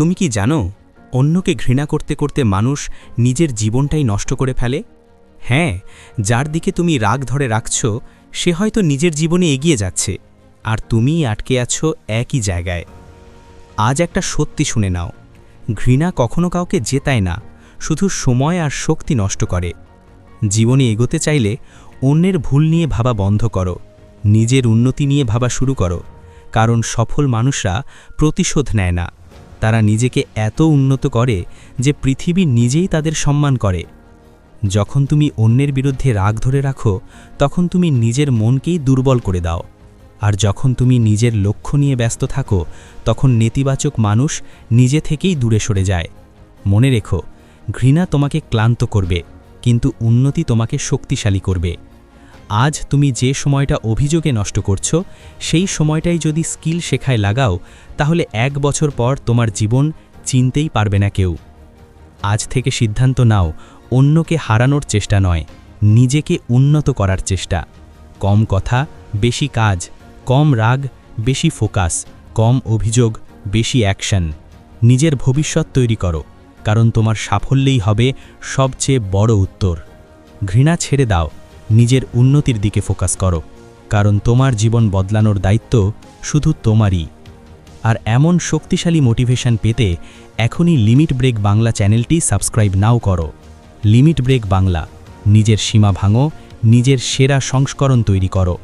তুমি কি জানো অন্যকে ঘৃণা করতে করতে মানুষ নিজের জীবনটাই নষ্ট করে ফেলে? হ্যাঁ, যার দিকে তুমি রাগ ধরে রাখছ সে হয়তো নিজের জীবনে এগিয়ে যাচ্ছে, আর তুমিই আটকে আছো একই জায়গায়। আজ একটা সত্যি শুনে নাও, ঘৃণা কখনো কাউকে জেতায় না, শুধু সময় আর শক্তি নষ্ট করে। জীবনে এগোতে চাইলে অন্যের ভুল নিয়ে ভাবা বন্ধ করো, নিজের উন্নতি নিয়ে ভাবা শুরু করো। কারণ সফল মানুষরা প্রতিশোধ নেয় না, তারা নিজেকে এত উন্নত করে যে পৃথিবী নিজেই তাদের সম্মান করে। যখন তুমি অন্যের বিরুদ্ধে রাগ ধরে রাখো তখন তুমি নিজের মনকেই দুর্বল করে দাও, আর যখন তুমি নিজের লক্ষ্য নিয়ে ব্যস্ত থাকো তখন নেতিবাচক মানুষ নিজে থেকেই দূরে সরে যায়। মনে রেখো, ঘৃণা তোমাকে ক্লান্ত করবে, কিন্তু উন্নতি তোমাকে শক্তিশালী করবে। আজ তুমি যে সময়টা অভিযোগে নষ্ট করছো সেই সময়টাই যদি স্কিল শেখায় লাগাও, তাহলে 1 বছর পর তোমার জীবন চিনতেই পারবে না কেউ। আজ থেকে সিদ্ধান্ত নাও, অন্যকে হারানোর চেষ্টা নয়, নিজেকে উন্নত করার চেষ্টা। কম কথা, বেশি কাজ, কম রাগ, বেশি ফোকাস, কম অভিযোগ, বেশি অ্যাকশন। নিজের ভবিষ্যৎ তৈরি করো, কারণ তোমার সাফল্যই হবে সবচেয়ে বড় উত্তর। ঘৃণা ছেড়ে দাও, নিজের উন্নতির দিকে ফোকাস করো, কারণ তোমার জীবন বদলানোর দায়িত্ব শুধু তোমারই। আর এমন শক্তিশালী মোটিভেশন পেতে এখনই লিমিট ব্রেক বাংলা চ্যানেলটি সাবস্ক্রাইব নাও করো। লিমিট ব্রেক বাংলা, নিজের সীমা ভাঙো, নিজের সেরা সংস্করণ তৈরি করো।